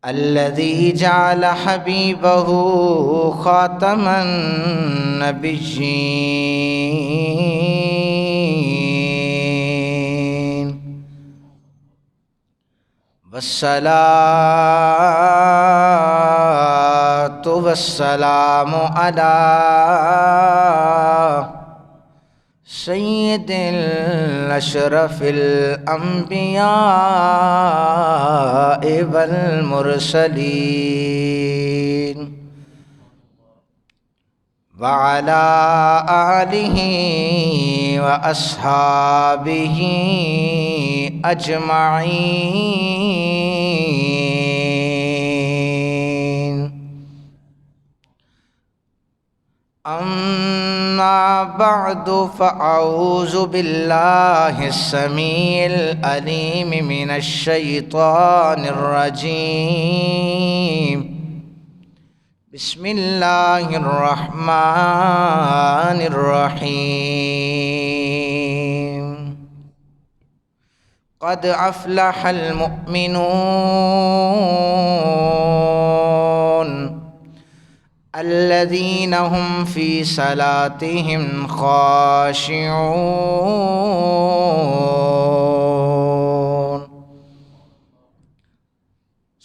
الذي جعل حبيبه خاتم النبيين والصلاة والسلام على سید الاشرف الانبیاء والمرسلین وعلى آلہ واصحابہ اجمعین اما بعد فاعوذ باللہ السمیع العلیم من الشیطان الرجیم بسم اللہ الرحمن الرحیم قد افلح المؤمنون الذين هم في صلاتهم خاشعون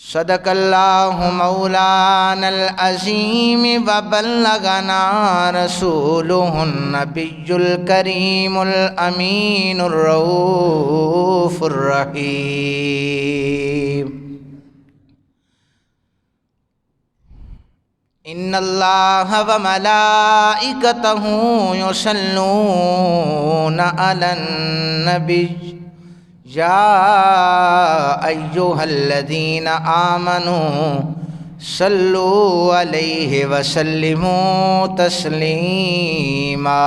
صدق الله مولانا العظيم وبلغنا رسوله النبي الكريم الأمين الرؤوف الرحيم ان اللہ وملائکتہ یصلون علی النبی یا ایہا الذین آمنوا صلوا علیہ وسلموا تسلیما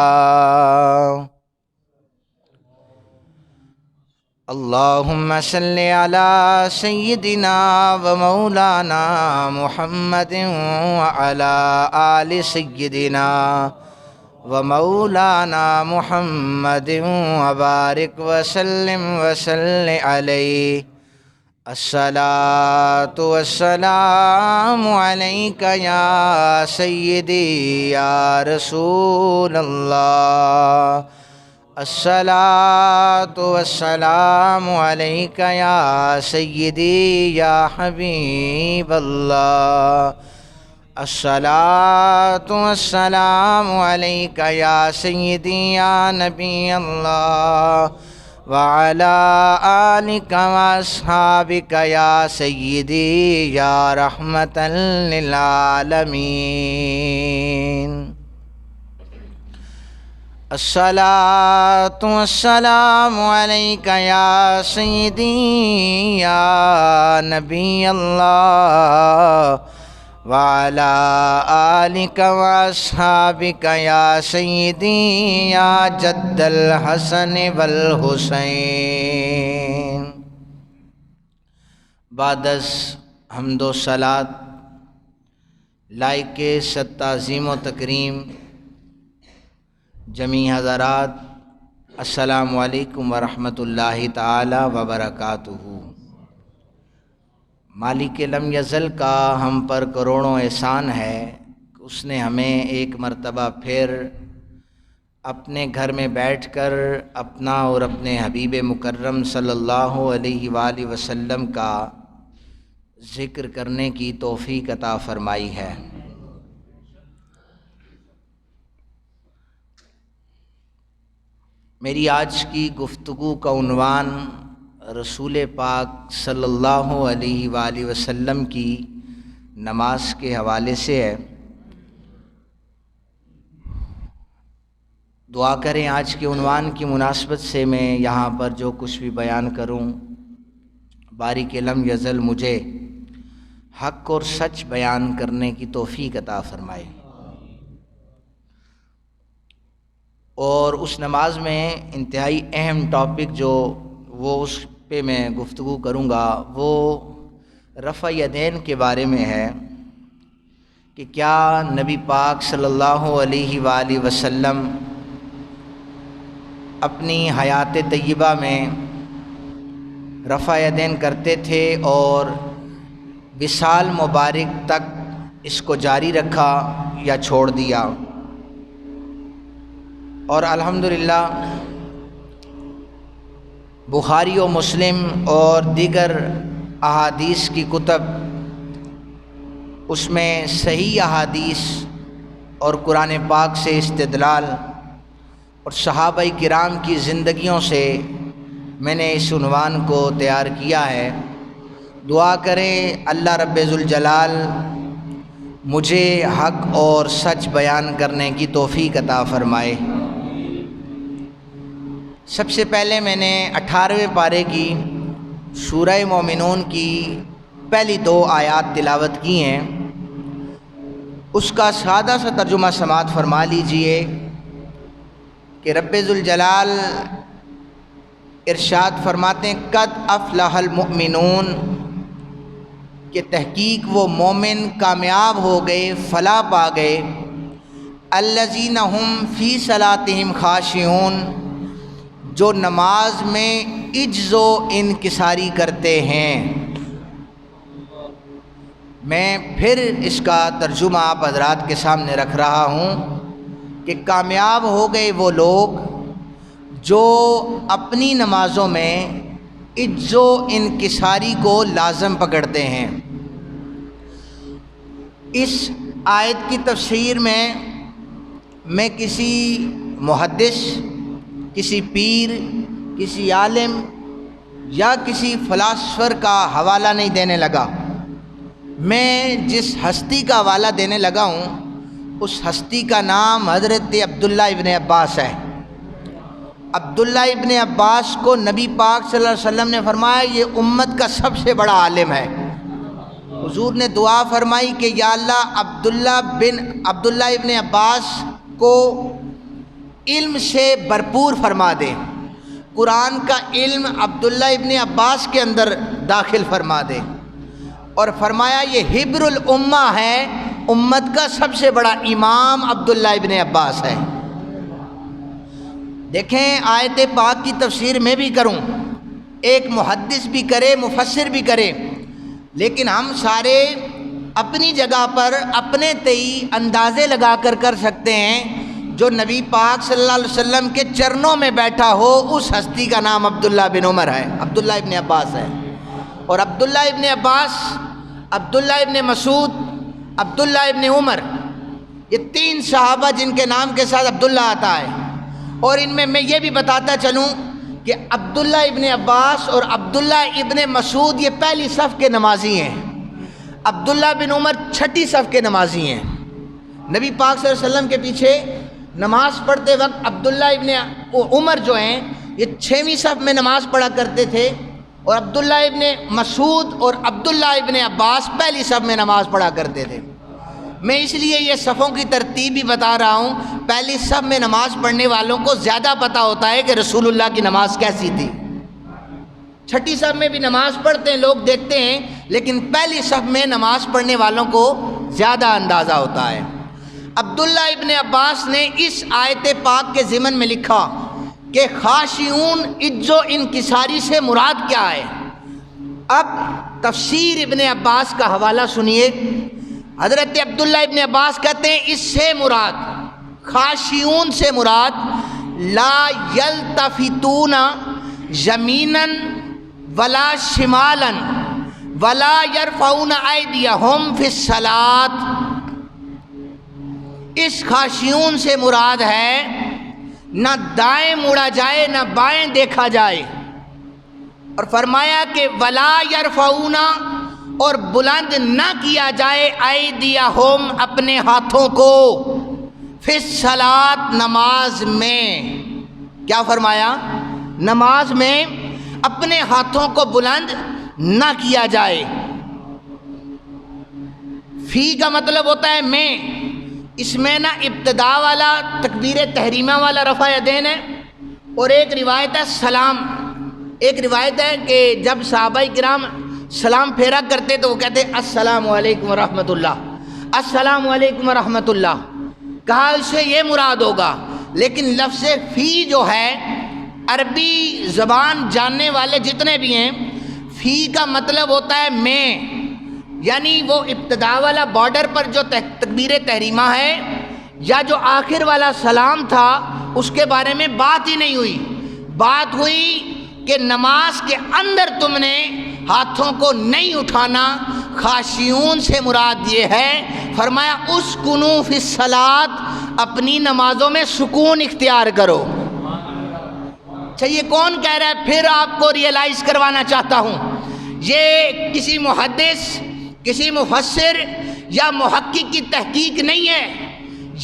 اللہم صل علی سیدنا و مولانا محمد وعلی آل سیدنا و مولانا محمد وبارک وسلم وسلم علیہ الصلاة والسلام علیک یا سیدی یا رسول اللہ الصلاة والسلام علیک یا سیدی یا حبیب اللہ الصلاة والسلام علیک یا سیدی یا نبی اللہ وعلی آلک واصحابک یا سیدی یا رحمتا للعالمین الصلاة والسلام علیک یا سیدی یا نبی اللہ وعلی آلک واصحابک یا سیدی یا جد الحسن والحسین بعد از حمد و صلات لائق ست تعظیم و تکریم جمیع حضرات السلام علیکم ورحمۃ اللہ تعالی وبرکاتہ۔ مالک لم یزل کا ہم پر کروڑوں احسان ہے کہ اس نے ہمیں ایک مرتبہ پھر اپنے گھر میں بیٹھ کر اپنا اور اپنے حبیب مکرم صلی اللہ علیہ وآلہ وسلم کا ذکر کرنے کی توفیق عطا فرمائی ہے۔ میری آج کی گفتگو کا عنوان رسول پاک صلی اللہ علیہ وآلہ وسلم کی نماز کے حوالے سے ہے۔ دعا کریں آج کے عنوان کی مناسبت سے میں یہاں پر جو کچھ بھی بیان کروں باری کے لم یزل مجھے حق اور سچ بیان کرنے کی توفیق عطا فرمائے۔ اور اس نماز میں انتہائی اہم ٹاپک جو اس پہ میں گفتگو کروں گا وہ رفع یدین کے بارے میں ہے کہ کیا نبی پاک صلی اللہ علیہ وآلہ وسلم اپنی حیات طیبہ میں رفع یدین کرتے تھے اور وصال مبارک تک اس کو جاری رکھا یا چھوڑ دیا۔ اور الحمدللہ بخاری و مسلم اور دیگر احادیث کی کتب، اس میں صحیح احادیث اور قرآن پاک سے استدلال اور صحابہ کرام کی زندگیوں سے میں نے اس عنوان کو تیار کیا ہے۔ دعا کریں اللہ رب ذوالجلال مجھے حق اور سچ بیان کرنے کی توفیق عطا فرمائے۔ سب سے پہلے میں نے 18ویں پارے کی سورہ مومنون کی پہلی 2 آیات تلاوت کی ہیں، اس کا سادہ سا ترجمہ سماعت فرما لیجئے کہ رب ذوالجلال ارشاد فرماتے ہیں قد افلح المؤمنون، کہ تحقیق وہ مومن کامیاب ہو گئے، فلاح پا گئے، الذین ہم فی صلاتہم خاشعون، جو نماز میں عجز و انکساری کرتے ہیں۔ میں پھر اس کا ترجمہ آپ حضرات کے سامنے رکھ رہا ہوں کہ کامیاب ہو گئے وہ لوگ جو اپنی نمازوں میں عجز و انکساری کو لازم پکڑتے ہیں۔ اس آیت کی تفسیر میں کسی محدث، کسی پیر، کسی عالم یا کسی فلاسفر کا حوالہ نہیں دینے لگا۔ میں جس ہستی کا حوالہ دینے لگا ہوں اس ہستی کا نام حضرت عبداللہ ابن عباس ہے۔ عبداللہ ابن عباس کو نبی پاک صلی اللہ علیہ وسلم نے فرمایا یہ امت کا سب سے بڑا عالم ہے۔ حضور نے دعا فرمائی کہ یا اللہ عبداللہ ابن عباس کو علم سے بھرپور فرما دے، قرآن کا علم عبداللہ ابن عباس کے اندر داخل فرما دے، اور فرمایا یہ حبر الامہ ہے، امت کا سب سے بڑا امام عبداللہ ابن عباس ہے۔ دیکھیں آیت پاک کی تفسیر میں بھی کروں، ایک محدث بھی کرے، مفسر بھی کرے، لیکن ہم سارے اپنی جگہ پر اپنے تئی اندازے لگا کر سکتے ہیں۔ جو نبی پاک صلی اللہ علیہ وسلم کے چرنوں میں بیٹھا ہو اس ہستی کا نام عبداللہ بن عمر ہے، عبداللہ ابن عباس ہے۔ اور عبداللہ ابن عباس، عبداللہ ابن مسعود، عبداللہ ابن عمر، یہ 3 صحابہ جن کے نام کے ساتھ عبداللہ آتا ہے۔ اور ان میں یہ بھی بتاتا چلوں کہ عبداللہ ابن عباس اور عبداللہ ابن مسعود یہ پہلی صف کے نمازی ہیں، عبداللہ بن عمر 6ٹھی صف کے نمازی ہیں۔ نبی پاک صلی اللہ علیہ وسلم کے پیچھے نماز پڑھتے وقت عبداللہ ابن عمر جو ہیں یہ 6ویں صف میں نماز پڑھا کرتے تھے، اور عبداللہ ابن مسعود اور عبداللہ ابن عباس پہلی صف میں نماز پڑھا کرتے تھے۔ میں اس لیے یہ صفوں کی ترتیب بھی بتا رہا ہوں، پہلی صف میں نماز پڑھنے والوں کو زیادہ پتہ ہوتا ہے کہ رسول اللہ کی نماز کیسی تھی۔ 6ٹھی صف میں بھی نماز پڑھتے ہیں لوگ دیکھتے ہیں، لیکن پہلی صف میں نماز پڑھنے والوں کو زیادہ اندازہ ہوتا ہے۔ عبداللہ ابن عباس نے اس آیت پاک کے ضمن میں لکھا کہ خاشعون عجز و انکساری سے مراد کیا ہے۔ اب تفسیر ابن عباس کا حوالہ سنیے۔ حضرت عبداللہ ابن عباس کہتے ہیں اس سے مراد، خاشعون سے مراد لا یلتفتون یمینا ولا شمالا ولا یرفعون ایدیہم فی الصلاۃ۔ اس خاشعون سے مراد ہے نہ دائیں مڑا جائے نہ بائیں دیکھا جائے، اور فرمایا کہ ولا یرفعون، اور بلند نہ کیا جائے ایدیہم، اپنے ہاتھوں کو، فی الصلاۃ، نماز میں۔ کیا فرمایا؟ نماز میں اپنے ہاتھوں کو بلند نہ کیا جائے۔ فی کا مطلب ہوتا ہے میں، اس میں نہ ابتدا والا تکبیر تحریمہ والا رفع یدین ہے، اور ایک روایت ہے سلام، ایک روایت ہے کہ جب صحابہ کرام سلام پھیرا کرتے تو وہ کہتے السلام علیکم ورحمۃ اللہ، السلام علیکم ورحمۃ اللہ، کہا اس سے یہ مراد ہوگا۔ لیکن لفظ فی جو ہے عربی زبان جاننے والے جتنے بھی ہیں، فی کا مطلب ہوتا ہے میں، یعنی وہ ابتدا والا بارڈر پر جو تکبیر تحریمہ ہے یا جو آخر والا سلام تھا اس کے بارے میں بات ہی نہیں ہوئی. بات ہوئی کہ نماز کے اندر تم نے ہاتھوں کو نہیں اٹھانا. خاشعون سے مراد یہ ہے، فرمایا اسکنوا فی الصلاۃ، اپنی نمازوں میں سکون اختیار کرو. اچھا یہ کون کہہ رہا ہے؟ پھر آپ کو ریئلائز کروانا چاہتا ہوں، یہ کسی محدث، کسی مفسر یا محقق کی تحقیق نہیں ہے،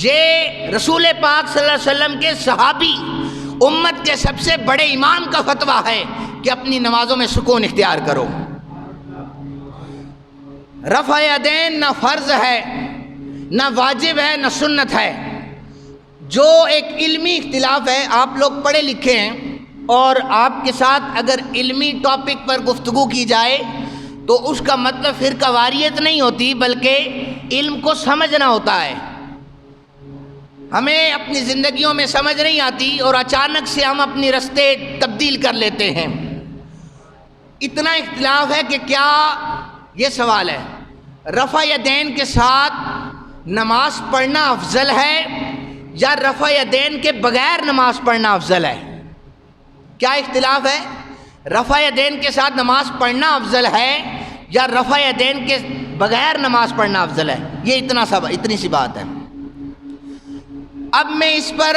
یہ رسول پاک صلی اللہ علیہ وسلم کے صحابی، امت کے سب سے بڑے امام کا فتویٰ ہے کہ اپنی نمازوں میں سکون اختیار کرو. رفع یدین نہ فرض ہے، نہ واجب ہے، نہ سنت ہے. جو ایک علمی اختلاف ہے، آپ لوگ پڑھے لکھے ہیں اور آپ کے ساتھ اگر علمی ٹاپک پر گفتگو کی جائے تو اس کا مطلب فرقہ واریت نہیں ہوتی، بلکہ علم کو سمجھنا ہوتا ہے. ہمیں اپنی زندگیوں میں سمجھ نہیں آتی اور اچانک سے ہم اپنی رستے تبدیل کر لیتے ہیں. اتنا اختلاف ہے کہ کیا، یہ سوال ہے، رفع یدین کے ساتھ نماز پڑھنا افضل ہے یا رفع یدین کے بغیر نماز پڑھنا افضل ہے؟ کیا اختلاف ہے؟ رفع یدین کے ساتھ نماز پڑھنا افضل ہے یا رفع یدین کے بغیر نماز پڑھنا افضل ہے؟ یہ اتنی سی بات ہے. اب میں اس پر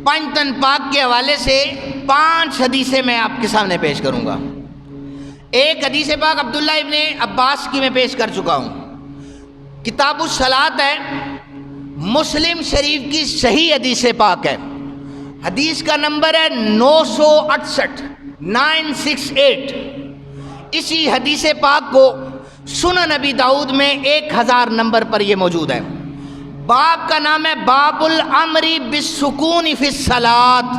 پنجتن پاک کے حوالے سے 5 حدیثیں میں آپ کے سامنے پیش کروں گا. ایک حدیث پاک عبداللہ ابن عباس کی میں پیش کر چکا ہوں، کتاب الصلاۃ ہے، مسلم شریف کی صحیح حدیث پاک ہے. حدیث کا نمبر ہے 968 968. اسی حدیث پاک کو سنن نبی داؤد میں 1000 نمبر پر یہ موجود ہے. باب کا نام ہے باب الامر بالسکون فی الصلاۃ،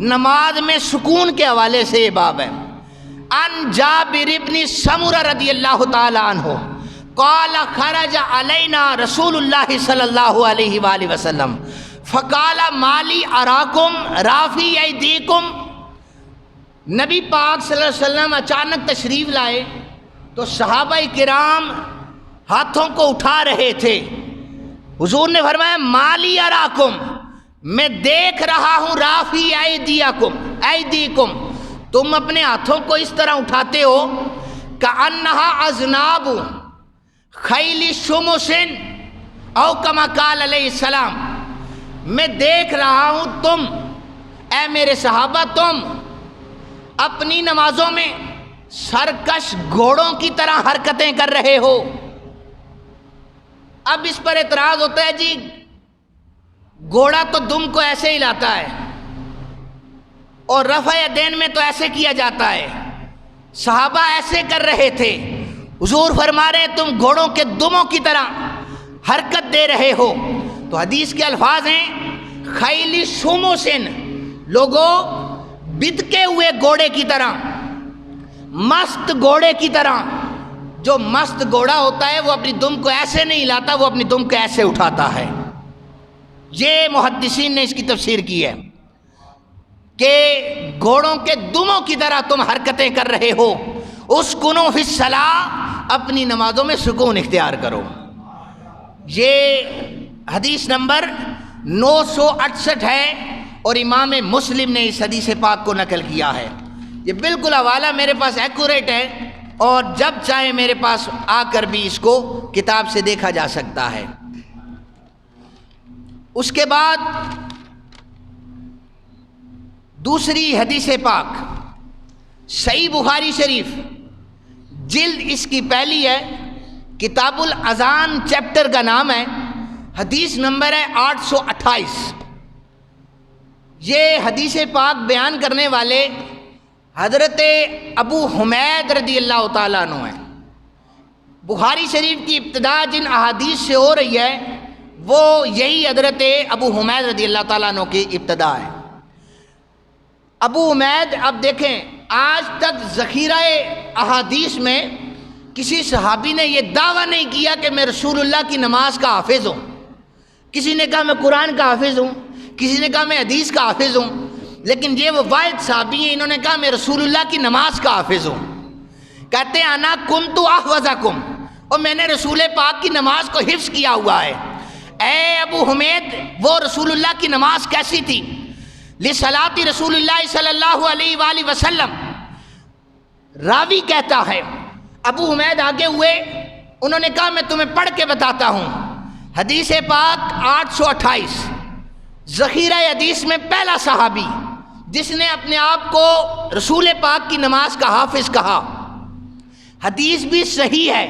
نماز میں سکون کے حوالے سے یہ باب ہے. ان جابر بن سمرہ رضی اللہ تعالی عنہ قال خرج علینا رسول اللہ صلی اللہ علیہ وآلہ وسلم فقال مالی اراکم رافی ایدیکم. نبی پاک صلی اللہ علیہ وسلم اچانک تشریف لائے تو صحابہ کرام ہاتھوں کو اٹھا رہے تھے. حضور نے فرمایا مالی اراکم، میں دیکھ رہا ہوں، رافی ایدیکم، تم اپنے ہاتھوں کو اس طرح اٹھاتے ہو کأنہا اذناب خیل شمس او کما قال علیہ السلام. میں دیکھ رہا ہوں تم، اے میرے صحابہ، تم اپنی نمازوں میں سرکش گھوڑوں کی طرح حرکتیں کر رہے ہو. اب اس پر اعتراض ہوتا ہے، جی گھوڑا تو دم کو ایسے ہلاتا ہے اور رفع یدین میں تو ایسے کیا جاتا ہے، صحابہ ایسے کر رہے تھے. حضور فرما رہے تم گھوڑوں کے دموں کی طرح حرکت دے رہے ہو. تو حدیث کے الفاظ ہیں خیل شمسن، لوگوں بدکے ہوئے گھوڑے کی طرح، مست گھوڑے کی طرح. جو مست گھوڑا ہوتا ہے وہ اپنی دم کو ایسے نہیں ہلاتا، وہ اپنی دم کو ایسے اٹھاتا ہے. یہ محدثین نے اس کی تفسیر کی ہے کہ گھوڑوں کے دموں کی طرح تم حرکتیں کر رہے ہو. اسکنوا فی الصلاۃ، اپنی نمازوں میں سکون اختیار کرو. یہ حدیث نمبر 968 ہے اور امام مسلم نے اس حدیث پاک کو نقل کیا ہے. یہ بالکل حوالہ میرے پاس ایکوریٹ ہے اور جب چاہے میرے پاس آ کر بھی اس کو کتاب سے دیکھا جا سکتا ہے. اس کے بعد دوسری حدیث پاک صحیح بخاری شریف، جلد اس کی پہلی ہے، کتاب الاذان چیپٹر کا نام ہے، حدیث نمبر ہے 828. یہ حدیث پاک بیان کرنے والے حضرت ابو حمید رضی اللہ تعالیٰ عنہ ہیں. بخاری شریف کی ابتدا جن احادیث سے ہو رہی ہے وہ یہی حضرت ابو حمید رضی اللہ تعالیٰ عنہ کی ابتدا ہے. ابو حمید، اب دیکھیں آج تک ذخیرہ احادیث میں کسی صحابی نے یہ دعویٰ نہیں کیا کہ میں رسول اللہ کی نماز کا حافظ ہوں. کسی نے کہا میں قرآن کا حافظ ہوں، کسی نے کہا میں حدیث کا حافظ ہوں، لیکن یہ وہ واحد صحابی ہیں انہوں نے کہا میں رسول اللہ کی نماز کا حافظ ہوں. کہتے ہیں انا کنتو احفظکم، اور میں نے رسول پاک کی نماز کو حفظ کیا ہوا ہے۔ اے ابو حمید، وہ رسول اللہ کی نماز کیسی تھی؟ لصلاۃ رسول اللہ صلی اللہ علیہ وآلہ وسلم، راوی کہتا ہے، ابو حمید آگے ہوئے، انہوں نے کہا میں تمہیں پڑھ کے بتاتا ہوں۔ حدیث پاک 828، ذخیرہ حدیث میں پہلا صحابی جس نے اپنے آپ کو رسول پاک کی نماز کا حافظ کہا۔ حدیث بھی صحیح ہے،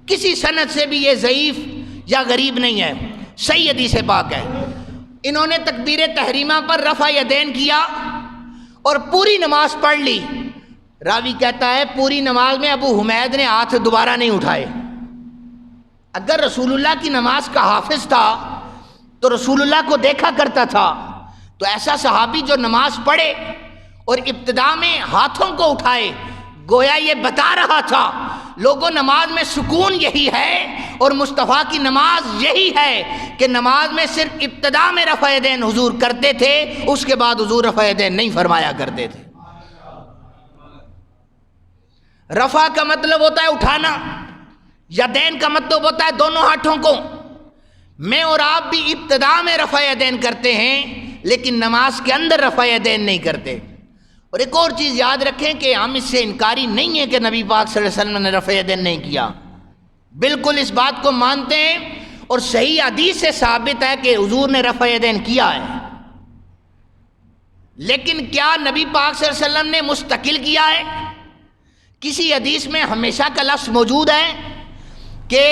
کسی سند سے بھی یہ ضعیف یا غریب نہیں ہے، صحیح حدیث پاک ہے۔ انہوں نے تکبیر تحریمہ پر رفع یدین کیا اور پوری نماز پڑھ لی۔ راوی کہتا ہے پوری نماز میں ابو حمید نے ہاتھ دوبارہ نہیں اٹھائے۔ اگر رسول اللہ کی نماز کا حافظ تھا تو رسول اللہ کو دیکھا کرتا تھا، تو ایسا صحابی جو نماز پڑھے اور ابتدا میں ہاتھوں کو اٹھائے، گویا یہ بتا رہا تھا لوگوں نماز میں سکون یہی ہے اور مصطفیٰ کی نماز یہی ہے کہ نماز میں صرف ابتدا میں رفع یدین حضور کرتے تھے، اس کے بعد حضور رفع یدین نہیں فرمایا کرتے تھے۔ رفع کا مطلب ہوتا ہے اٹھانا، یدین کا مطلب ہوتا ہے دونوں ہاتھوں کو۔ میں اور آپ بھی ابتدا میں رفع یدین کرتے ہیں، لیکن نماز کے اندر رفع یدین نہیں کرتے۔ اور ایک اور چیز یاد رکھیں کہ ہم اس سے انکاری نہیں ہے کہ نبی پاک صلی اللہ علیہ وسلم نے رفع یدین نہیں کیا، بالکل اس بات کو مانتے ہیں، اور صحیح حدیث سے ثابت ہے کہ حضور نے رفع یدین کیا ہے۔ لیکن کیا نبی پاک صلی اللہ علیہ وسلم نے مستقل کیا ہے؟ کسی حدیث میں ہمیشہ کا لفظ موجود ہے کہ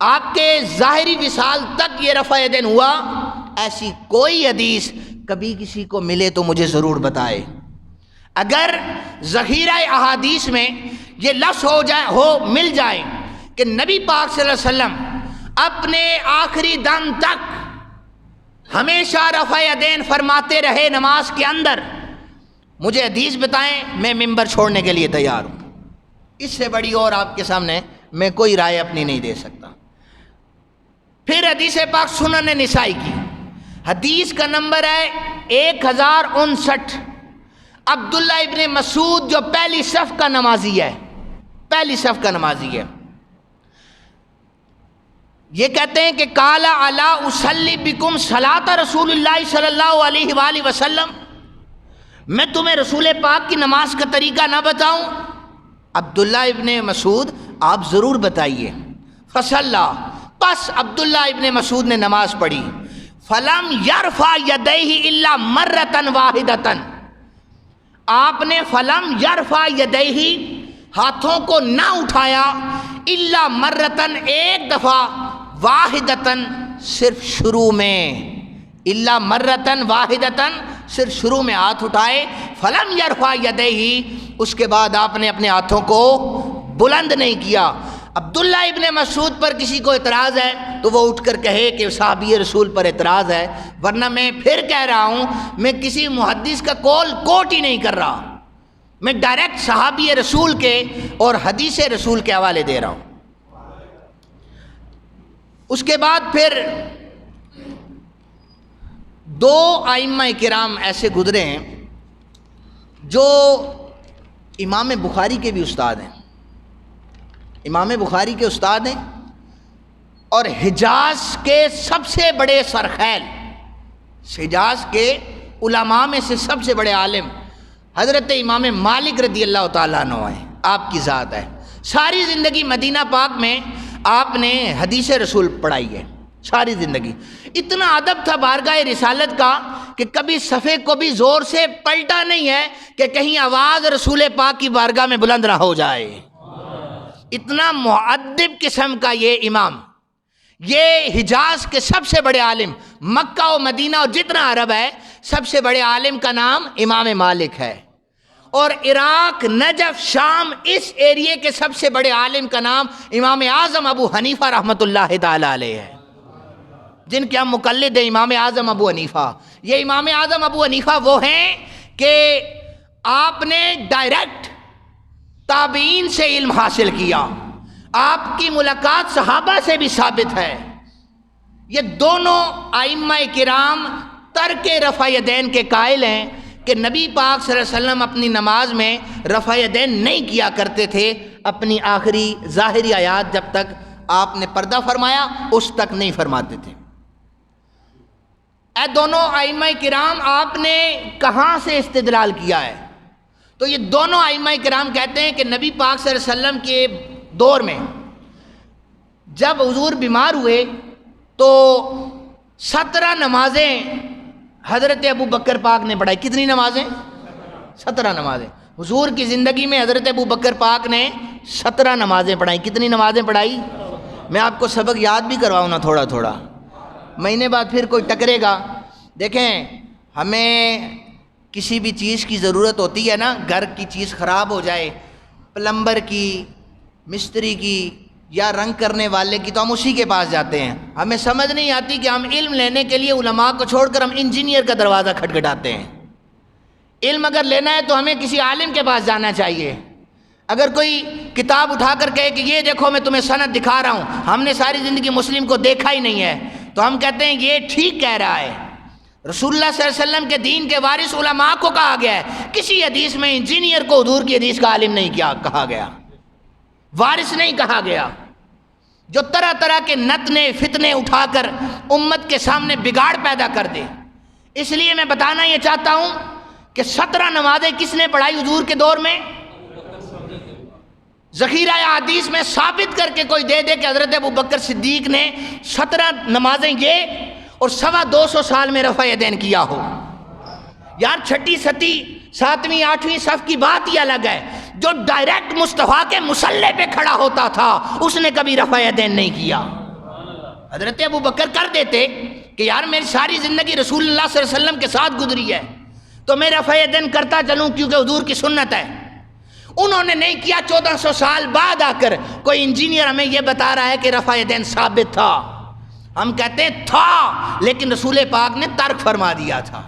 آپ کے ظاہری وصال تک یہ رفع یدین ہوا؟ ایسی کوئی حدیث کبھی کسی کو ملے تو مجھے ضرور بتائے۔ اگر ذخیرہ احادیث میں یہ لفظ مل جائے کہ نبی پاک صلی اللہ علیہ وسلم اپنے آخری دم تک ہمیشہ رفع یدین فرماتے رہے نماز کے اندر، مجھے حدیث بتائیں، میں ممبر چھوڑنے کے لیے تیار ہوں۔ اس سے بڑی اور آپ کے سامنے میں کوئی رائے اپنی نہیں دے سکتا۔ پھر حدیث پاک سنن نسائی کی حدیث کا نمبر ہے 1059، عبداللہ ابن مسعود جو پہلی صف کا نمازی ہے، پہلی صف کا نمازی ہے، یہ کہتے ہیں کہ قال الا اصلی بکم صلاۃ رسول اللہ صلی اللہ علیہ وآلہ وسلم، میں تمہیں رسول پاک کی نماز کا طریقہ نہ بتاؤں؟ عبداللہ ابن مسعود آپ ضرور بتائیے۔ فصلی، پس عبداللہ ابن مسعود نے نماز پڑھی، فلم یرفع یدیہ الا مرۃ واحدۃ، آپ نے فلم یرفع یدیہ ہاتھوں کو نہ اٹھایا، الا مرۃ ایک دفعہ، واحدۃ صرف شروع میں، الا مرۃ واحدۃ صرف شروع میں ہاتھ اٹھائے، فلم یرفع یدیہ، اس کے بعد آپ نے اپنے ہاتھوں کو بلند نہیں کیا۔ عبداللہ ابن مسعود پر کسی کو اعتراض ہے تو وہ اٹھ کر کہے کہ صحابی رسول پر اعتراض ہے، ورنہ میں پھر کہہ رہا ہوں میں کسی محدث کا قول کوٹ ہی نہیں کر رہا، میں ڈائریکٹ صحابی رسول کے اور حدیث رسول کے حوالے دے رہا ہوں۔ اس کے بعد پھر دو ائمہ کرام ایسے گزرے ہیں جو امام بخاری کے بھی استاد ہیں، امام بخاری کے استاد ہیں، اور حجاز کے سب سے بڑے سرخیل، حجاز کے علماء میں سے سب سے بڑے عالم حضرت امام مالک رضی اللہ تعالیٰ عنہ ہیں، آپ کی ذات ہے۔ ساری زندگی مدینہ پاک میں آپ نے حدیث رسول پڑھائی ہے، ساری زندگی۔ اتنا ادب تھا بارگاہ رسالت کا کہ کبھی صفحے کو بھی زور سے پلٹا نہیں ہے کہ کہیں آواز رسول پاک کی بارگاہ میں بلند نہ ہو جائے۔ اتنا مؤدب قسم کا یہ امام، یہ حجاز کے سب سے بڑے عالم، مکہ و مدینہ اور جتنا عرب ہے سب سے بڑے عالم کا نام امام مالک ہے، اور عراق، نجف، شام، اس ایریے کے سب سے بڑے عالم کا نام امام اعظم ابو حنیفہ رحمۃ اللہ تعالی علیہ ہے، جن کے ہم مقلد ہیں، امام اعظم ابو حنیفہ۔ یہ امام اعظم ابو حنیفہ وہ ہیں کہ آپ نے ڈائریکٹ تابعین سے علم حاصل کیا، آپ کی ملاقات صحابہ سے بھی ثابت ہے۔ یہ دونوں ائمہ کرام ترک رفع یدین کے قائل ہیں کہ نبی پاک صلی اللہ علیہ وسلم اپنی نماز میں رفع یدین نہیں کیا کرتے تھے، اپنی آخری ظاہری آیات جب تک آپ نے پردہ فرمایا اس تک نہیں فرماتے تھے۔ اے دونوں ائمہ کرام آپ نے کہاں سے استدلال کیا ہے؟ تو یہ دونوں ائمہ کرام کہتے ہیں کہ نبی پاک صلی اللہ علیہ وسلم کے دور میں جب حضور بیمار ہوئے تو 17 نمازیں حضرت ابو بکر پاک نے پڑھائی۔ کتنی نمازیں؟ 17 نمازیں۔ حضور کی زندگی میں حضرت ابو بکر پاک نے 17 نمازیں پڑھائیں۔ کتنی نمازیں پڑھائی؟ میں آپ کو سبق یاد بھی کرواؤں نا تھوڑا تھوڑا، مہینے بعد پھر کوئی ٹکرے گا۔ دیکھیں ہمیں کسی بھی چیز کی ضرورت ہوتی ہے نا، گھر کی چیز خراب ہو جائے، پلمبر کی، مستری کی یا رنگ کرنے والے کی، تو ہم اسی کے پاس جاتے ہیں۔ ہمیں سمجھ نہیں آتی کہ ہم علم لینے کے لیے علماء کو چھوڑ کر ہم انجینئر کا دروازہ کھٹکھٹاتے ہیں۔ علم اگر لینا ہے تو ہمیں کسی عالم کے پاس جانا چاہیے۔ اگر کوئی کتاب اٹھا کر کہے کہ یہ دیکھو میں تمہیں سند دکھا رہا ہوں، ہم نے ساری زندگی مسلم کو دیکھا ہی نہیں ہے، تو ہم کہتے ہیں یہ ٹھیک کہہ رہا ہے۔ رسول اللہ صلی اللہ علیہ وسلم کے دین کے وارث علماء کو کہا گیا ہے، کسی حدیث میں انجینئر کو حضور کی حدیث کا عالم نہیں کہا گیا، وارث نہیں کہا گیا، جو طرح طرح کے نتنے فتنے اٹھا کر امت کے سامنے بگاڑ پیدا کر دے۔ اس لیے میں بتانا یہ چاہتا ہوں کہ 17 نمازیں کس نے پڑھائی حضور کے دور میں؟ ذخیرہ حدیث میں ثابت کر کے کوئی دے دے کہ حضرت ابو بکر صدیق نے 17 نمازیں یہ اور 225 سال میں رفع یدین کیا ہو۔ یار 6ٹی 7ویں 8ویں صف کی بات ہی الگ ہے، جو ڈائریکٹ مصطفیٰ کے مصلی پہ کھڑا ہوتا تھا اس نے کبھی رفع یدین نہیں کیا۔ حضرت ابو بکر کر دیتے کہ یار میری ساری زندگی رسول اللہ صلی اللہ علیہ وسلم کے ساتھ گزری ہے تو میں رفع یدین کرتا چلوں کیونکہ حضور کی سنت ہے۔ انہوں نے نہیں کیا۔ 1400 سال بعد آ کر کوئی انجینئر ہمیں یہ بتا رہا ہے کہ رفع یدین ثابت تھا۔ ہم کہتے ہیں تھا، لیکن رسول پاک نے ترک فرما دیا تھا۔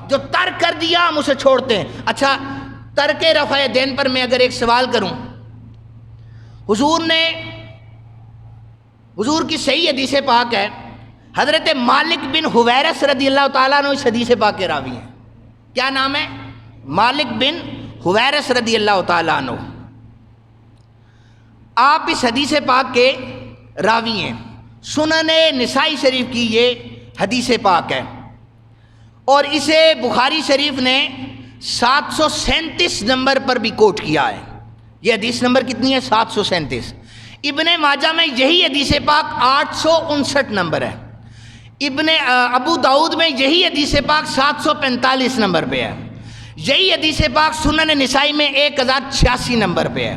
جو ترک کر دیا ہم اسے چھوڑتے ہیں۔ اچھا ترک رفع یدین پر میں اگر ایک سوال کروں، حضور کی صحیح حدیث پاک ہے، حضرت مالک بن حویرث رضی اللہ تعالیٰ عنہ اس حدیث پاک کے راوی ہیں۔ کیا نام ہے؟ مالک بن حویرث رضی اللہ تعالیٰ عنہ۔ آپ اس حدیث پاک کے راوی ہیں۔ سنن نسائی شریف کی یہ حدیث پاک ہے اور اسے بخاری شریف نے 737 نمبر پر بھی کوٹ کیا ہے۔ یہ حدیث نمبر کتنی ہے؟ 737۔ ابن ماجہ میں یہی حدیث پاک 859 نمبر ہے۔ ابو داؤد میں یہی حدیث پاک 745 نمبر پہ ہے۔ یہی حدیث پاک سنن نسائی میں 1086 نمبر پہ ہے۔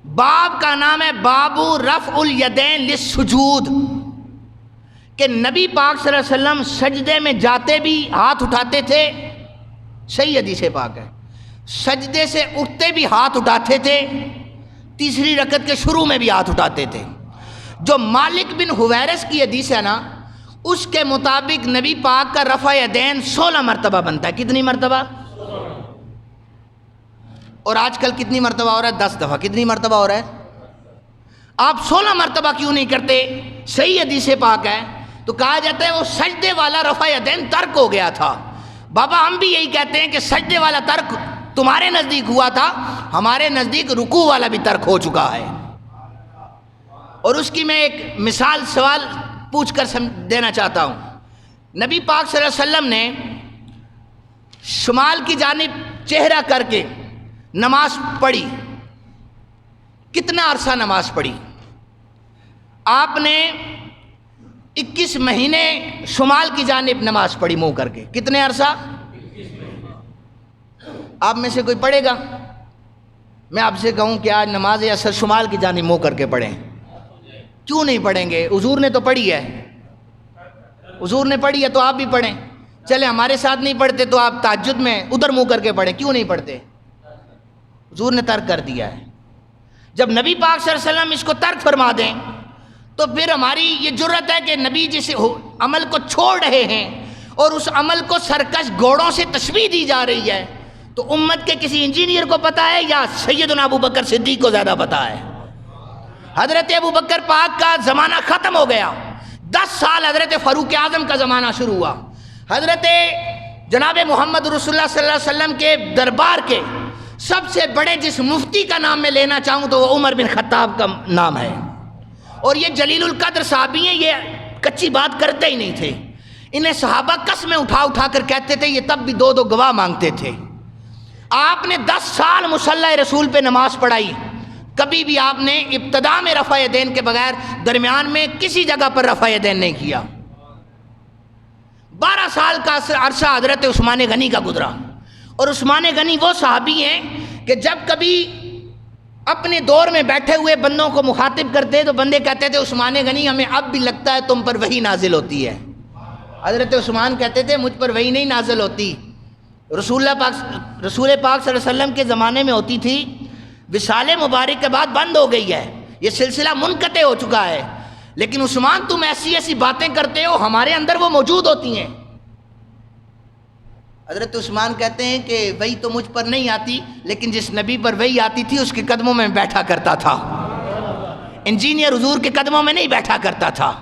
باب کا نام ہے باب رفع الیدین للسجود، کہ نبی پاک صلی اللہ علیہ وسلم سجدے میں جاتے بھی ہاتھ اٹھاتے تھے۔ صحیح حدیث پاک ہے۔ سجدے سے اٹھتے بھی ہاتھ اٹھاتے تھے، تیسری رکعت کے شروع میں بھی ہاتھ اٹھاتے تھے۔ جو مالک بن حویرث کی حدیث ہے نا، اس کے مطابق نبی پاک کا رفع یدین 16 مرتبہ بنتا ہے۔ کتنی مرتبہ؟ اور آج کل کتنی مرتبہ ہو رہا ہے؟ 10 دفعہ۔ کتنی مرتبہ ہو رہا ہے؟ آپ 16 مرتبہ کیوں نہیں کرتے؟ صحیح حدیث پاک ہے۔ تو کہا جاتا ہے وہ سجدے والا رفع یدین ترک ہو گیا تھا۔ بابا ہم بھی یہی کہتے ہیں کہ سجدے والا ترک تمہارے نزدیک ہوا تھا، ہمارے نزدیک رکوع والا بھی ترک ہو چکا ہے۔ اور اس کی میں ایک مثال سوال پوچھ کر دینا چاہتا ہوں۔ نبی پاک صلی اللہ علیہ وسلم نے شمال کی جانب چہرہ کر کے نماز پڑھی۔ کتنا عرصہ نماز پڑھی؟ آپ نے 21 مہینے شمال کی جانب نماز پڑھی منہ کر کے۔ کتنے عرصہ؟ آپ میں سے کوئی پڑھے گا؟ میں آپ سے کہوں کہ آج نماز عصر شمال کی جانب منہ کر کے پڑھیں، کیوں نہیں پڑھیں گے؟ حضور نے تو پڑھی ہے، حضور نے پڑھی ہے تو آپ بھی پڑھیں۔ چلے ہمارے ساتھ نہیں پڑھتے تو آپ تہجد میں ادھر منہ کر کے پڑھیں، کیوں نہیں پڑھتے؟ حضور نے ترک کر دیا ہے۔ جب نبی پاک صلی اللہ علیہ وسلم اس کو ترک فرما دیں تو پھر ہماری یہ جرت ہے کہ نبی جس عمل کو چھوڑ رہے ہیں اور اس عمل کو سرکش گھوڑوں سے تشبیہ دی جا رہی ہے، تو امت کے کسی انجینئر کو پتا ہے یا سیدنا ابو بکر صدیق کو زیادہ پتا ہے؟ حضرت ابو بکر پاک کا زمانہ ختم ہو گیا، 10 سال حضرت فاروق اعظم کا زمانہ شروع ہوا، حضرت جناب محمد رسول اللہ صلی اللہ علیہ وسلم کے دربار کے سب سے بڑے جس مفتی کا نام میں لینا چاہوں تو وہ عمر بن خطاب کا نام ہے، اور یہ جلیل القدر صحابی ہیں، یہ کچی بات کرتے ہی نہیں تھے، انہیں صحابہ قسمیں اٹھا اٹھا کر کہتے تھے، یہ تب بھی دو دو گواہ مانگتے تھے۔ آپ نے 10 سال مصلی رسول پہ نماز پڑھائی، کبھی بھی آپ نے ابتدا میں رفع یدین کے بغیر درمیان میں کسی جگہ پر رفع یدین نہیں کیا۔ 12 سال کا عرصہ حضرت عثمان غنی کا گزرا، اور عثمان غنی وہ صحابی ہیں کہ جب کبھی اپنے دور میں بیٹھے ہوئے بندوں کو مخاطب کرتے تو بندے کہتے تھے عثمان غنی ہمیں اب بھی لگتا ہے تم پر وحی نازل ہوتی ہے۔ حضرت عثمان کہتے تھے مجھ پر وحی نہیں نازل ہوتی، رسول پاک صلی اللہ علیہ وسلم کے زمانے میں ہوتی تھی، وصال مبارک کے بعد بند ہو گئی ہے، یہ سلسلہ منقطع ہو چکا ہے، لیکن عثمان تم ایسی ایسی باتیں کرتے ہو ہمارے اندر وہ موجود ہوتی ہیں۔ حضرت عثمان کہتے ہیں کہ وحی تو مجھ پر نہیں آتی، لیکن جس نبی پر وحی آتی تھی اس کے قدموں میں بیٹھا کرتا تھا۔ انجینئر حضور کے قدموں میں نہیں بیٹھا کرتا تھا،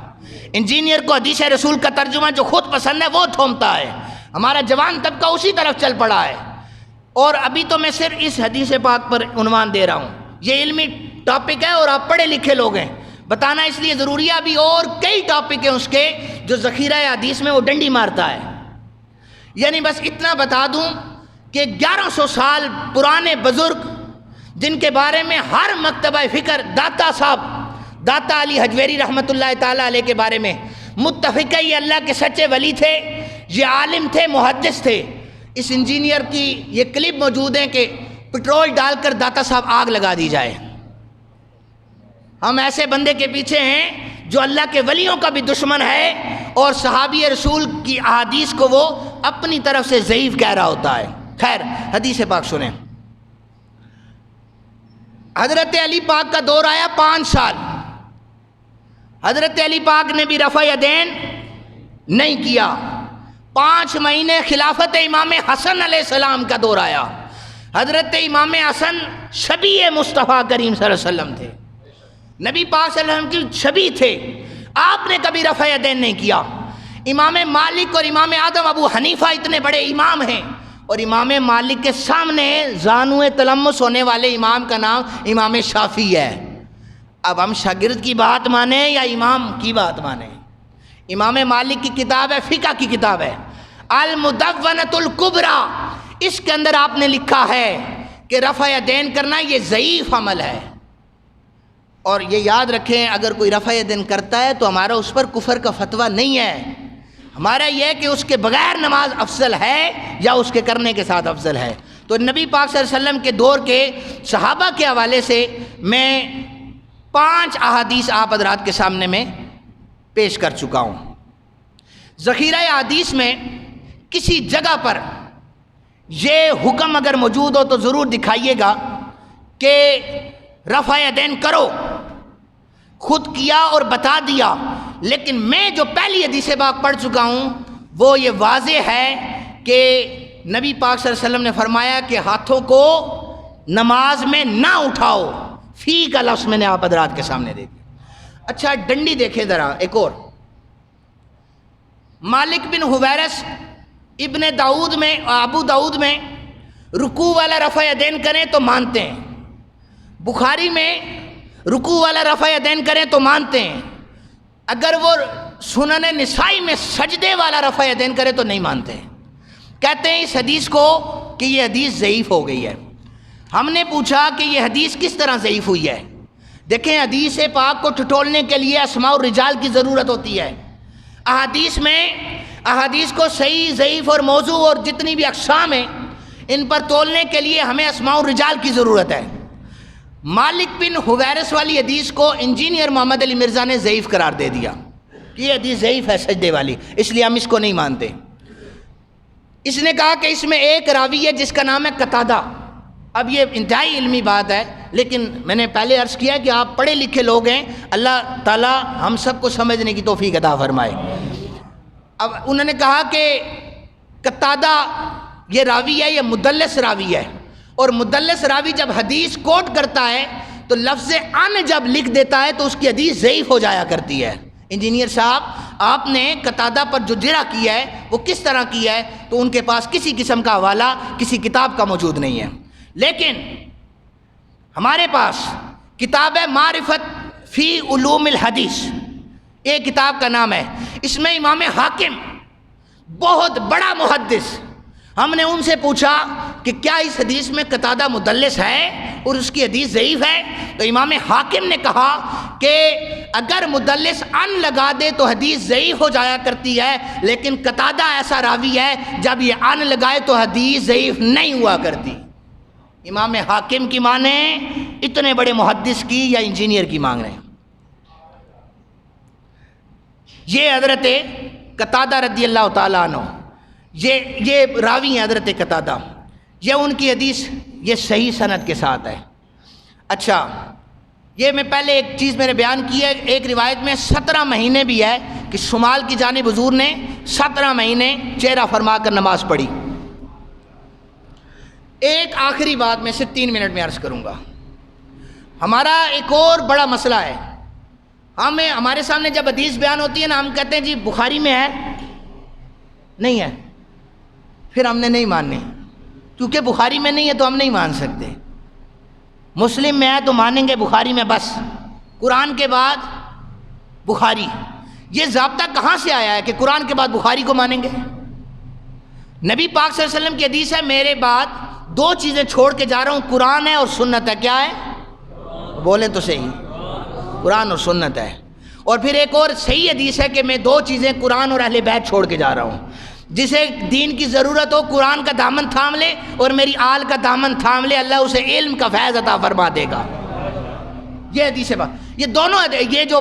انجینئر کو حدیث رسول کا ترجمہ جو خود پسند ہے وہ تھومتا ہے، ہمارا جوان طبقہ اسی طرف چل پڑا ہے۔ اور ابھی تو میں صرف اس حدیث پاک پر عنوان دے رہا ہوں، یہ علمی ٹاپک ہے اور آپ پڑھے لکھے لوگ ہیں، بتانا اس لیے ضروری ہے، ابھی اور کئی ٹاپک ہیں اس کے جو ذخیرہ حدیث میں وہ ڈنڈی مارتا ہے۔ یعنی بس اتنا بتا دوں کہ 1100 سال پرانے بزرگ جن کے بارے میں ہر مکتبہ فکر داتا صاحب داتا علی حجویری رحمۃ اللہ تعالیٰ علیہ کے بارے میں متفق ہے یہ اللہ کے سچے ولی تھے، یہ عالم تھے، محدث تھے۔ اس انجینئر کی یہ کلپ موجود ہے کہ پٹرول ڈال کر داتا صاحب آگ لگا دی جائے۔ ہم ایسے بندے کے پیچھے ہیں جو اللہ کے ولیوں کا بھی دشمن ہے اور صحابی رسول کی احادیث کو وہ اپنی طرف سے ضعیف کہہ رہا ہوتا ہے۔ خیر حدیث پاک سنیں، حضرت علی پاک کا دور آیا 5 سال، حضرت علی پاک نے بھی رفع یدین نہیں کیا۔ 5 مہینے خلافت امام حسن علیہ السلام کا دور آیا، حضرت امام حسن شبیہ مصطفیٰ کریم صلی اللہ علیہ وسلم تھے، نبی پاک صلی اللہ علیہ وسلم کی شبیہ تھے، آپ نے کبھی رفع یدین نہیں کیا۔ امام مالک اور امام اعظم ابو حنیفہ اتنے بڑے امام ہیں، اور امام مالک کے سامنے زانو تلمس ہونے والے امام کا نام امام شافعی ہے۔ اب ہم شاگرد کی بات مانیں یا امام کی بات مانیں؟ امام مالک کی کتاب ہے، فقہ کی کتاب ہے المدونۃ الکبریٰ، اس کے اندر آپ نے لکھا ہے کہ رفع یدین کرنا یہ ضعیف عمل ہے، اور یہ یاد رکھیں اگر کوئی رفع یدین کرتا ہے تو ہمارا اس پر کفر کا فتویٰ نہیں ہے، ہمارا یہ ہے کہ اس کے بغیر نماز افضل ہے یا اس کے کرنے کے ساتھ افضل ہے۔ تو نبی پاک صلی اللہ علیہ وسلم کے دور کے صحابہ کے حوالے سے میں 5 احادیث آپ حضرات کے سامنے میں پیش کر چکا ہوں۔ ذخیرہ حدیث میں کسی جگہ پر یہ حکم اگر موجود ہو تو ضرور دکھائیے گا کہ رفع یدین کرو، خود کیا اور بتا دیا، لیکن میں جو پہلی حدیث پاک پڑھ چکا ہوں وہ یہ واضح ہے کہ نبی پاک صلی اللہ علیہ وسلم نے فرمایا کہ ہاتھوں کو نماز میں نہ اٹھاؤ، فی کا لفظ میں نے آپ حضرات کے سامنے دے دیا۔ اچھا ڈنڈی دیکھیں ذرا ایک اور، مالک بن حویرث ابن داؤد میں ابو داؤد میں رکوع والا رفع یدین کریں تو مانتے ہیں، بخاری میں رکوع والا رفع یدین کریں تو مانتے ہیں، اگر وہ سنن نسائی میں سجدے والا رفع یدین کرے تو نہیں مانتے، کہتے ہیں اس حدیث کو کہ یہ حدیث ضعیف ہو گئی ہے۔ ہم نے پوچھا کہ یہ حدیث کس طرح ضعیف ہوئی ہے؟ دیکھیں حدیث پاک کو ٹٹولنے کے لیے اسماء الرجال کی ضرورت ہوتی ہے، احادیث میں احادیث کو صحیح ضعیف اور موضوع اور جتنی بھی اقسام ہیں ان پر تولنے کے لیے ہمیں اسماء الرجال کی ضرورت ہے۔ مالک بن حویرث والی حدیث کو انجینئر محمد علی مرزا نے ضعیف قرار دے دیا کہ یہ حدیث ضعیف ہے سجدے والی، اس لیے ہم اس کو نہیں مانتے۔ اس نے کہا کہ اس میں ایک راوی ہے جس کا نام ہے قتادہ۔ اب یہ انتہائی علمی بات ہے، لیکن میں نے پہلے عرض کیا کہ آپ پڑھے لکھے لوگ ہیں، اللہ تعالیٰ ہم سب کو سمجھنے کی توفیق عطا فرمائے۔ اب انہوں نے کہا کہ قتادہ یہ راوی ہے، یہ مدلس راوی ہے، اور مدلس راوی جب حدیث کوٹ کرتا ہے تو لفظ ان جب لکھ دیتا ہے تو اس کی حدیث ضعیف ہو جایا کرتی ہے، انجینئر صاحب آپ نے قتادہ پر جو جرح کیا ہے وہ کس طرح کیا ہے؟ تو ان کے پاس کسی قسم کا حوالہ کسی کتاب کا موجود نہیں ہے، لیکن ہمارے پاس کتاب ہے معرفت فی علوم الحدیث، ایک کتاب کا نام ہے، اس میں امام حاکم بہت بڑا محدث، ہم نے ان سے پوچھا کہ کیا اس حدیث میں قتادہ مدلس ہے اور اس کی حدیث ضعیف ہے؟ تو امام حاکم نے کہا کہ اگر مدلس ان لگا دے تو حدیث ضعیف ہو جایا کرتی ہے، لیکن قتادہ ایسا راوی ہے جب یہ ان لگائے تو حدیث ضعیف نہیں ہوا کرتی۔ امام حاکم کی مانیں اتنے بڑے محدث کی یا انجینئر کی مانگ رہے ہیں؟ یہ حضرت قتادہ رضی اللہ تعالیٰ عنہ، یہ راوی ہیں حضرت قتادہ، یہ ان کی حدیث یہ صحیح سند کے ساتھ ہے۔ اچھا، یہ میں پہلے ایک چیز میں نے بیان کی ہے، ایک روایت میں 17 مہینے بھی ہے کہ شمال کی جانب حضور نے 17 مہینے چہرہ فرما کر نماز پڑھی۔ ایک آخری بات میں سے 3 منٹ میں عرض کروں گا۔ ہمارا ایک اور بڑا مسئلہ ہے، ہمارے سامنے جب حدیث بیان ہوتی ہے نا، ہم کہتے ہیں جی بخاری میں ہے، نہیں ہے، پھر ہم نے نہیں ماننی، کیونکہ بخاری میں نہیں ہے تو ہم نہیں مان سکتے۔ مسلم میں ہے تو مانیں گے، بخاری میں بس، قرآن کے بعد بخاری۔ یہ ضابطہ کہاں سے آیا ہے کہ قرآن کے بعد بخاری کو مانیں گے؟ نبی پاک صلی اللہ علیہ وسلم کی حدیث ہے، میرے بعد 2 چیزیں چھوڑ کے جا رہا ہوں، قرآن ہے اور سنت ہے۔ کیا ہے؟ بولیں تو صحیح، قرآن اور سنت ہے۔ اور پھر ایک اور صحیح حدیث ہے کہ میں 2 چیزیں قرآن اور اہل بیت چھوڑ کے جا رہا ہوں، جسے دین کی ضرورت ہو قرآن کا دامن تھام لے اور میری آل کا دامن تھام لے، اللہ اسے علم کا فیض عطا فرما دے گا۔ یہ حدیث ہے، یہ دونوں، یہ جو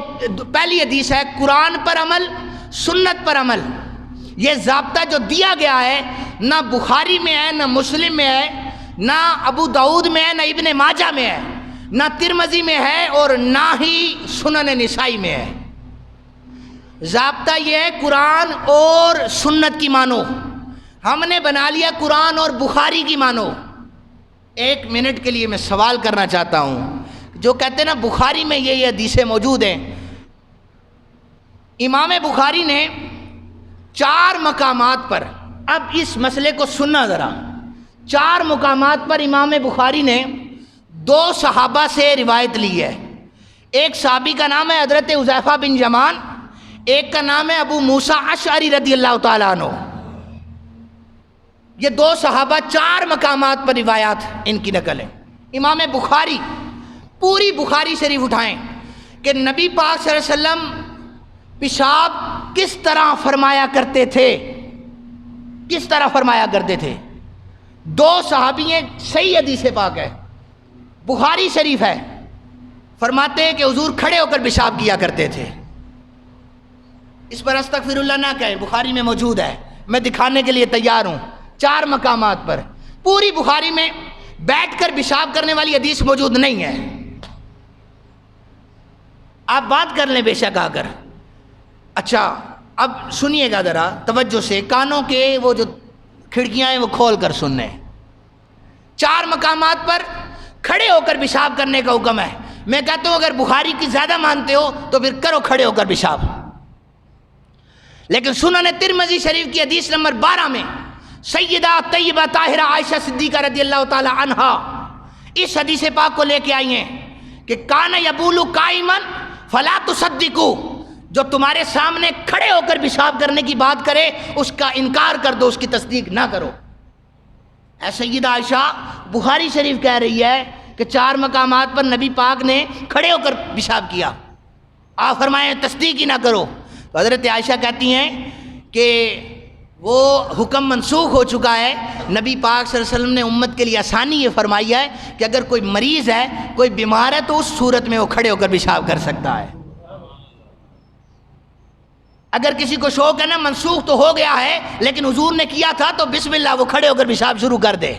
پہلی حدیث ہے قرآن پر عمل سنت پر عمل، یہ ضابطہ جو دیا گیا ہے نہ بخاری میں ہے، نہ مسلم میں ہے، نہ ابو داؤد میں ہے، نہ ابن ماجہ میں ہے، نہ ترمذی میں ہے، اور نہ ہی سنن نسائی میں ہے۔ ضابطہ یہ ہے قرآن اور سنت کی مانو، ہم نے بنا لیا قرآن اور بخاری کی مانو۔ 1 منٹ کے لیے میں سوال کرنا چاہتا ہوں، جو کہتے ہیں نا بخاری میں یہ حدیثیں موجود ہیں، امام بخاری نے 4 مقامات پر، اب اس مسئلے کو سننا ذرا، 4 مقامات پر امام بخاری نے 2 صحابہ سے روایت لی ہے۔ ایک صحابی کا نام ہے حضرت حذیفہ بن یمان، ایک کا نام ہے ابو موسیٰ اشعری رضی اللہ تعالیٰ عنہ۔ یہ 2 صحابہ 4 مقامات پر روایات ان کی نقل ہے۔ امام بخاری پوری بخاری شریف اٹھائیں کہ نبی پاک صلی اللہ علیہ وسلم پیشاب کس طرح فرمایا کرتے تھے، کس طرح فرمایا کرتے تھے۔ 2 صحابی ہیں، صحیح حدیث پاک ہے، بخاری شریف ہے، فرماتے ہیں کہ حضور کھڑے ہو کر پیشاب کیا کرتے تھے۔ اس پر استغفر اللہ نہ کہیں، بخاری میں موجود ہے، میں دکھانے کے لیے تیار ہوں۔ 4 مقامات پر پوری بخاری میں بیٹھ کر پیشاب کرنے والی حدیث موجود نہیں ہے۔ آپ بات کر لیں بے شک آ کر۔ اچھا اب سنیے گا ذرا توجہ سے، کانوں کے وہ جو کھڑکیاں ہیں وہ کھول کر سننے۔ 4 مقامات پر کھڑے ہو کر پیشاب کرنے کا حکم ہے۔ میں کہتا ہوں اگر بخاری کی زیادہ مانتے ہو تو پھر کرو کھڑے ہو کر پیشاب، لیکن سنن ترمذی شریف کی حدیث نمبر 12 میں سیدہ طیبہ طاہرہ عائشہ صدیقہ رضی اللہ تعالی عنہا اس حدیث پاک کو لے کے آئی ہیں کہ کان یبول قائما فلا تصدقوا، جو تمہارے سامنے کھڑے ہو کر پیشاب کرنے کی بات کرے اس کا انکار کر دو، اس کی تصدیق نہ کرو۔ اے سیدہ عائشہ، بخاری شریف کہہ رہی ہے کہ 4 مقامات پر نبی پاک نے کھڑے ہو کر پیشاب کیا، آپ فرمائیں تصدیق ہی نہ کرو۔ تو حضرت عائشہ کہتی ہیں کہ وہ حکم منسوخ ہو چکا ہے، نبی پاک صلی اللہ علیہ وسلم نے امت کے لیے آسانی یہ فرمائی ہے کہ اگر کوئی مریض ہے، کوئی بیمار ہے تو اس صورت میں وہ کھڑے ہو کر پیشاب کر سکتا ہے۔ اگر کسی کو شوق ہے نا منسوخ تو ہو گیا ہے لیکن حضور نے کیا تھا تو بسم اللہ وہ کھڑے ہو کر پیشاب شروع کر دے۔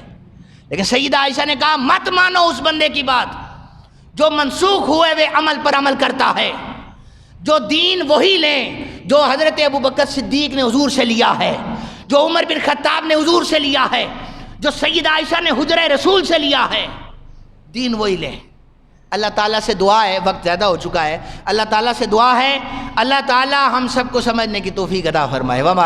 لیکن سیدہ عائشہ نے کہا مت مانو اس بندے کی بات جو منسوخ ہوئے ہوئے عمل پر عمل کرتا ہے، جو دین وہی لیں جو حضرت ابو بکر صدیق نے حضور سے لیا ہے، جو عمر بن خطاب نے حضور سے لیا ہے، جو سیدہ عائشہ نے حجرہ رسول سے لیا ہے، دین وہی لیں۔ اللہ تعالیٰ سے دعا ہے، وقت زیادہ ہو چکا ہے، اللہ تعالیٰ سے دعا ہے اللہ تعالیٰ ہم سب کو سمجھنے کی توفیق عطا فرمائے۔ وما